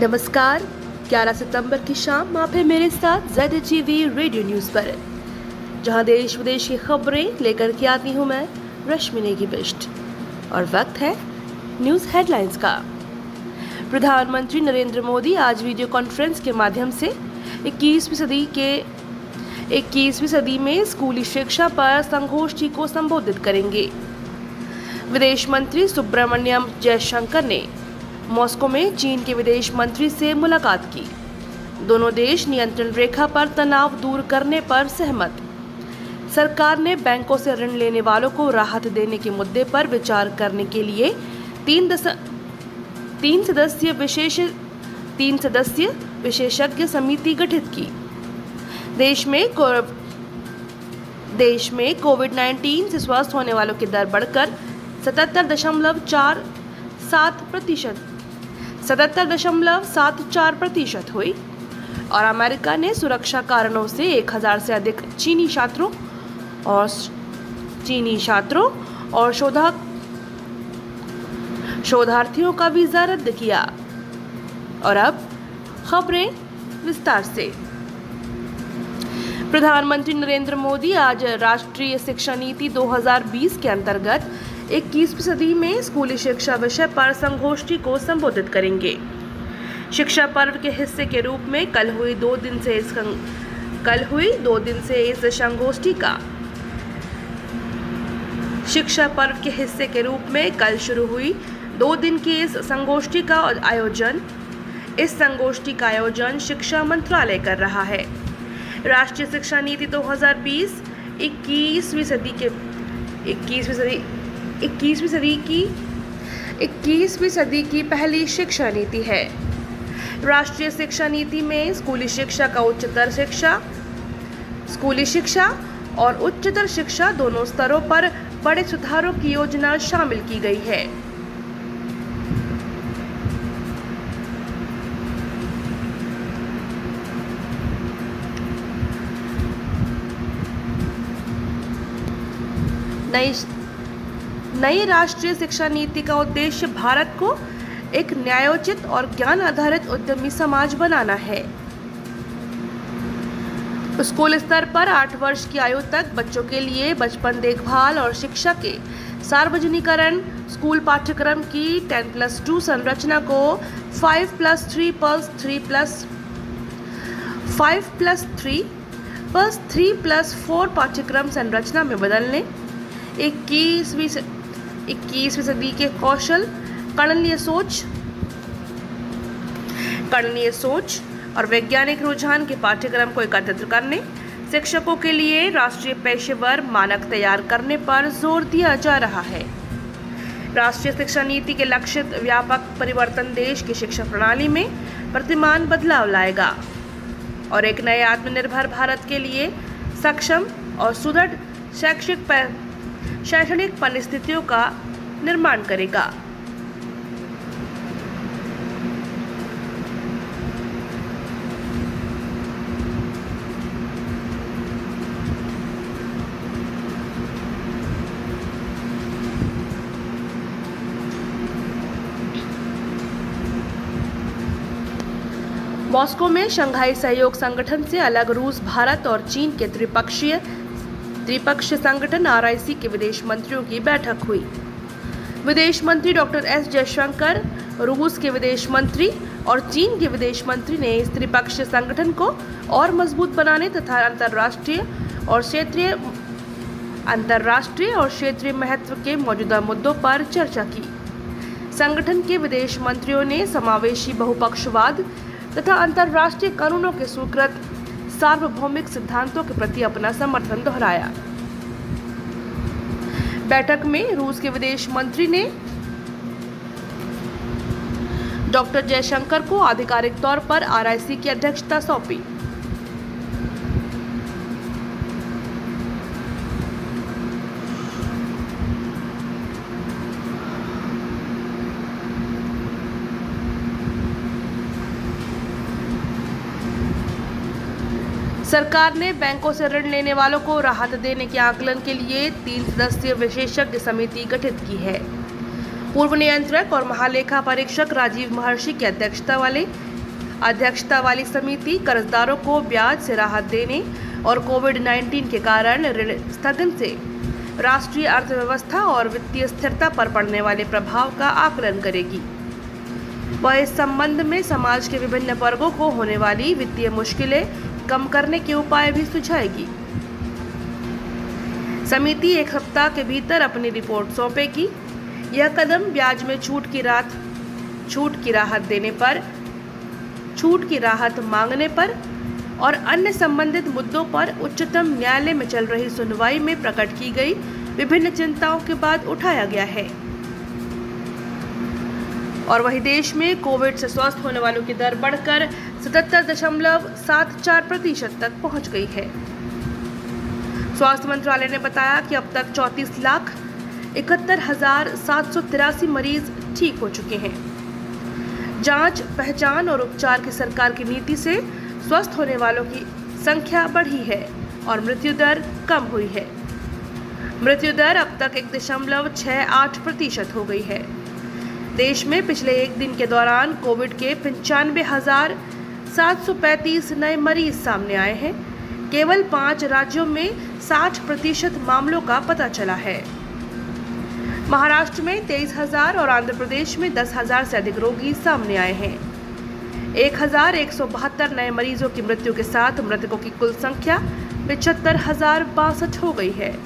नमस्कार। 11 सितंबर की शाम आप हैं मेरे साथ ZTV रेडियो न्यूज़ पर, जहां देश विदेश की खबरें लेकर के आती हूं मैं रश्मि नेगी बिष्ट। और वक्त है न्यूज़ हेडलाइंस का। प्रधानमंत्री नरेंद्र मोदी आज वीडियो कॉन्फ्रेंस के माध्यम से 21वीं सदी में स्कूली शिक्षा पर संगोष्ठी को संबोधित करेंगे। विदेश मंत्री सुब्रमण्यम जयशंकर ने मॉस्को में चीन के विदेश मंत्री से मुलाकात की। दोनों देश नियंत्रण रेखा पर तनाव दूर करने पर सहमत। सरकार ने बैंकों से ऋण लेने वालों को राहत देने के मुद्दे पर विचार करने के लिए तीन सदस्यीय विशेषज्ञ समिति गठित की। देश में कोविड-19 से स्वस्थ होने वालों की दर बढ़कर 77.74% हुई। और अमेरिका ने सुरक्षा कारणों से 1000 से अधिक चीनी छात्रों और शोधार्थियों का वीजा रद्द किया। और अब खबरें विस्तार से। प्रधानमंत्री नरेंद्र मोदी आज राष्ट्रीय शिक्षा नीति 2020 के अंतर्गत 21वीं सदी में स्कूली शिक्षा विषय पर संगोष्ठी को संबोधित करेंगे। शिक्षा पर्व के हिस्से के रूप में कल हुई 2 दिन से इस संगोष्ठी का शिक्षा पर्व के हिस्से के रूप में कल शुरू हुई 2 दिन की इस संगोष्ठी का आयोजन शिक्षा मंत्रालय कर रहा है। राष्ट्रीय शिक्षा नीति 2020 21वीं सदी की पहली शिक्षा नीति है। राष्ट्रीय शिक्षा नीति में स्कूली शिक्षा और उच्चतर शिक्षा दोनों स्तरों पर बड़े सुधारों की योजना शामिल की गई है। नई राष्ट्रीय शिक्षा नीति का उद्देश्य भारत को एक न्यायोचित और ज्ञान आधारित उद्यमी समाज बनाना है। स्कूल स्तर पर 8 वर्ष की आयु तक बच्चों के लिए बचपन देखभाल और शिक्षा के सार्वजनिकरण स्कूल पाठ्यक्रम की 10+2 संरचना को 5+3+4 पाठ्यक्रम संरचना में बदलने, 21वीं सदी के कौशल, गणनीय सोच और वैज्ञानिक रुझान के पाठ्यक्रम को एकत्रित करने, शिक्षकों के लिए राष्ट्रीय पेशेवर मानक तैयार करने पर जोर दिया जा रहा है। राष्ट्रीय शिक्षा नीति के लक्षित व्यापक परिवर्तन देश की शिक्षा प्रणाली में प्रतिमान बदलाव लाएगा और एक नए आत्मनिर्भर भारत के लिए सक्षम और सुदृढ़ शैक्षणिक परिस्थितियों का निर्माण करेगा। मॉस्को में शंघाई सहयोग संगठन से अलग रूस, भारत और चीन के त्रिपक्षीय संगठन RIC के विदेश मंत्रियों की बैठक हुई। विदेश मंत्री डॉक्टर S जयशंकर, रूस के विदेश मंत्री और चीन के विदेश मंत्री ने इस त्रिपक्षीय संगठन को और मजबूत बनाने तथा अंतर्राष्ट्रीय और क्षेत्रीय महत्व के मौजूदा मुद्दों पर चर्चा की। संगठन के विदेश मंत्रियों ने समावेशी बहुपक्षवाद तथा अंतर्राष्ट्रीय कानूनों के स्वीकृत सार्वभौमिक सिद्धांतों के प्रति अपना समर्थन दोहराया। बैठक में रूस के विदेश मंत्री ने डॉक्टर जयशंकर को आधिकारिक तौर पर RIC की अध्यक्षता सौंपी। सरकार ने बैंकों से ऋण लेने वालों को राहत देने के आकलन के लिए 3 सदस्यीय विशेषज्ञ समिति गठित की है। पूर्व नियंत्रक और महालेखा परीक्षक राजीव महर्षि की अध्यक्षता वाली समिति कर्जदारों को ब्याज से राहत देने और कोविड-19 के कारण ऋण स्थगन से राष्ट्रीय अर्थव्यवस्था और वित्तीय स्थिरता पर पड़ने वाले प्रभाव का आकलन करेगी। वह इस संबंध में समाज के विभिन्न वर्गों को होने वाली वित्तीय मुश्किलें कम करने के उपाय भी सुझाएगी। समिति 1 सप्ताह के भीतर अपनी रिपोर्ट सौंपेगी। यह कदम ब्याज में छूट की राहत मांगने पर और अन्य संबंधित मुद्दों पर उच्चतम न्यायालय में चल रही सुनवाई में प्रकट की गई विभिन्न चिंताओं के बाद उठाया गया है। और वहीं देश में कोविड से स्वस्थ होने वालों की दर बढ़कर 77.74% तक पहुंच गई है। स्वास्थ्य मंत्रालय ने बताया कि अब तक 34,71,783 मरीज ठीक हो चुके हैं। जांच, पहचान और उपचार की सरकार की नीति से स्वस्थ होने वालों की संख्या बढ़ी है और मृत्यु दर कम हुई है। मृत्यु दर अब तक 1.68% हो गई है। देश में पिछले एक दिन के दौरान कोविड के 95,735 नए मरीज सामने आए हैं। केवल 5 राज्यों में 60% मामलों का पता चला है। महाराष्ट्र में 23,000 और आंध्र प्रदेश में 10,000 से अधिक रोगी सामने आए हैं। 1,172 नए मरीजों की मृत्यु के साथ मृतकों की कुल संख्या 75,062 हो गई है।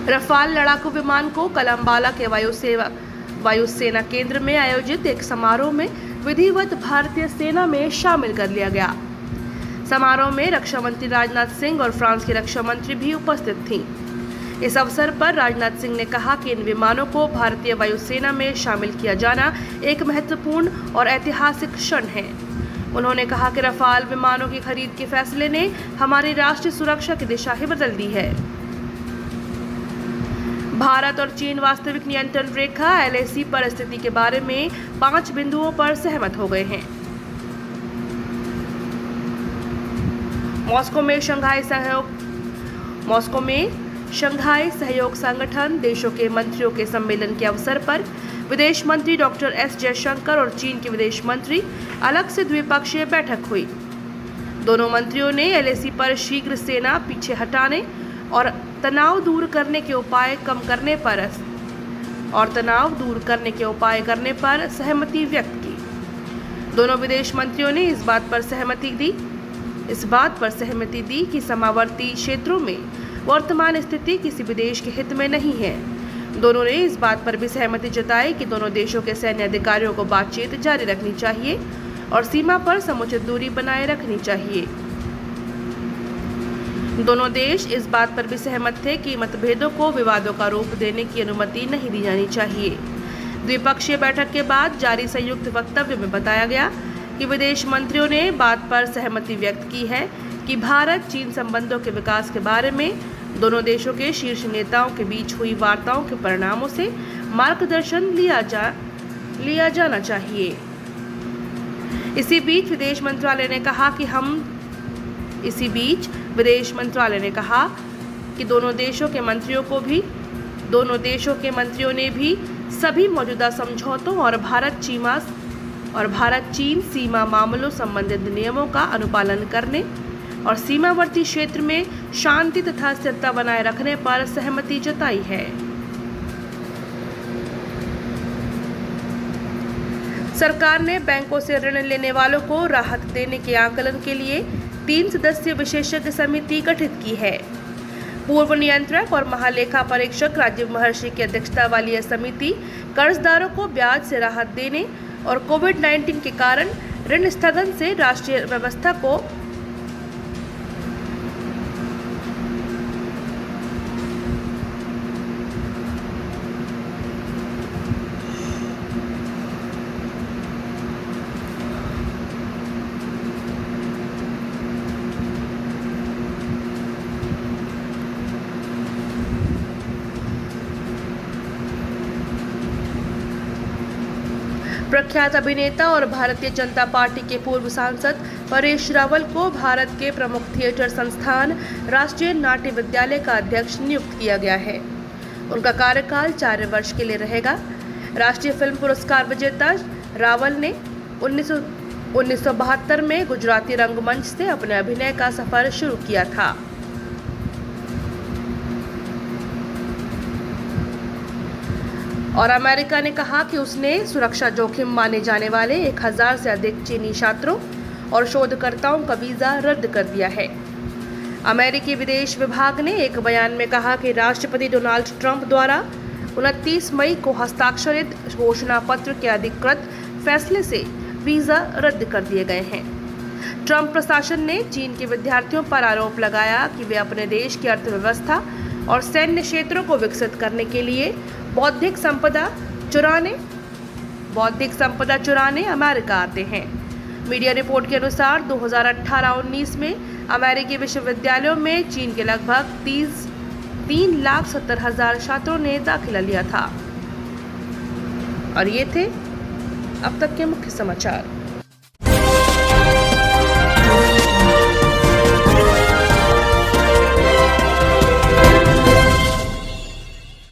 रफाल लड़ाकू विमान को कल अंबाला के वायुसेना केंद्र में आयोजित एक समारोह में विधिवत भारतीय सेना में शामिल कर लिया गया। समारोह में रक्षा मंत्री राजनाथ सिंह और फ्रांस की रक्षा मंत्री भी उपस्थित थीं। इस अवसर पर राजनाथ सिंह ने कहा कि इन विमानों को भारतीय वायुसेना में शामिल किया जाना एक महत्वपूर्ण और ऐतिहासिक क्षण है। उन्होंने कहा कि रफाल विमानों की खरीद के फैसले ने हमारी राष्ट्रीय सुरक्षा की दिशा ही बदल दी है। भारत और चीन वास्तविक नियंत्रण रेखा LAC पर स्थिति के बारे में 5 बिंदुओं पर सहमत हो गए हैं। मॉस्को में शंघाई सहयोग संगठन देशों के मंत्रियों के सम्मेलन के अवसर पर विदेश मंत्री डॉक्टर S जयशंकर और चीन के विदेश मंत्री अलग से द्विपक्षीय बैठक हुई। दोनों मंत्रियों ने LAC पर शीघ्र सेना पीछे हटाने और तनाव दूर करने के उपाय करने पर सहमति व्यक्त की। दोनों विदेश मंत्रियों ने इस बात पर सहमति दी कि सीमावर्ती क्षेत्रों में वर्तमान स्थिति किसी भी देश के हित में नहीं है। दोनों ने इस बात पर भी सहमति जताई कि दोनों देशों के सैन्य अधिकारियों को बातचीत जारी रखनी चाहिए और सीमा पर समुचित दूरी बनाए रखनी चाहिए। दोनों देश इस बात पर भी सहमत थे कि मतभेदों को विवादों का रूप देने की अनुमति नहीं दी जानी चाहिए। द्विपक्षीय बैठक के बाद जारी संयुक्त वक्तव्य में बताया गया कि विदेश मंत्रियों ने बात पर सहमति व्यक्त की है कि भारत चीन संबंधों के विकास के बारे में दोनों देशों के शीर्ष नेताओं के बीच हुई वार्ताओं के परिणामों से मार्गदर्शन लिया जाना चाहिए। इसी बीच विदेश मंत्रालय ने कहा कि दोनों देशों के मंत्रियों ने भी सभी मौजूदा समझौतों और भारत चीन सीमा मामलों संबंधित नियमों का अनुपालन करने और सीमावर्ती क्षेत्र में शांति तथा स्थिरता बनाए रखने पर सहमति जताई है। सरकार ने बैंकों से ऋण लेने वालों को राहत देने के आकलन के लिए 3 सदस्यीय विशेषज्ञ समिति गठित की है। पूर्व नियंत्रक और महालेखा परीक्षक राजीव महर्षि की अध्यक्षता वाली यह समिति कर्जदारों को ब्याज से राहत देने और कोविड-19 के कारण ऋण स्थगन से राष्ट्रीय व्यवस्था को प्रख्यात अभिनेता और भारतीय जनता पार्टी के पूर्व सांसद परेश रावल को भारत के प्रमुख थिएटर संस्थान राष्ट्रीय नाट्य विद्यालय का अध्यक्ष नियुक्त किया गया है। उनका कार्यकाल 4 वर्ष के लिए रहेगा। राष्ट्रीय फिल्म पुरस्कार विजेता रावल ने 1972 में गुजराती रंगमंच से अपने अभिनय का सफर शुरू किया था। और अमेरिका ने कहा कि उसने सुरक्षा जोखिम माने जाने वाले 1000 से अधिक चीनी छात्रों और शोधकर्ताओं का वीज़ा रद्द कर दिया है। अमेरिकी विदेश विभाग ने एक बयान में कहा कि राष्ट्रपति डोनाल्ड ट्रंप द्वारा 29 मई को हस्ताक्षरित घोषणा पत्र के अधिकृत फैसले से वीज़ा रद्द कर दिए गए हैं। ट्रंप प्रशासन ने चीन के विद्यार्थियों पर आरोप लगाया कि वे अपने देश की अर्थव्यवस्था और सैन्य क्षेत्रों को विकसित करने के लिए बौद्धिक संपदा चुराने अमेरिका आते हैं। मीडिया रिपोर्ट के अनुसार 2018-19 में अमेरिकी विश्वविद्यालयों में चीन के लगभग 3,70,000 छात्रों ने दाखिला लिया था। और ये थे अब तक के मुख्य समाचार।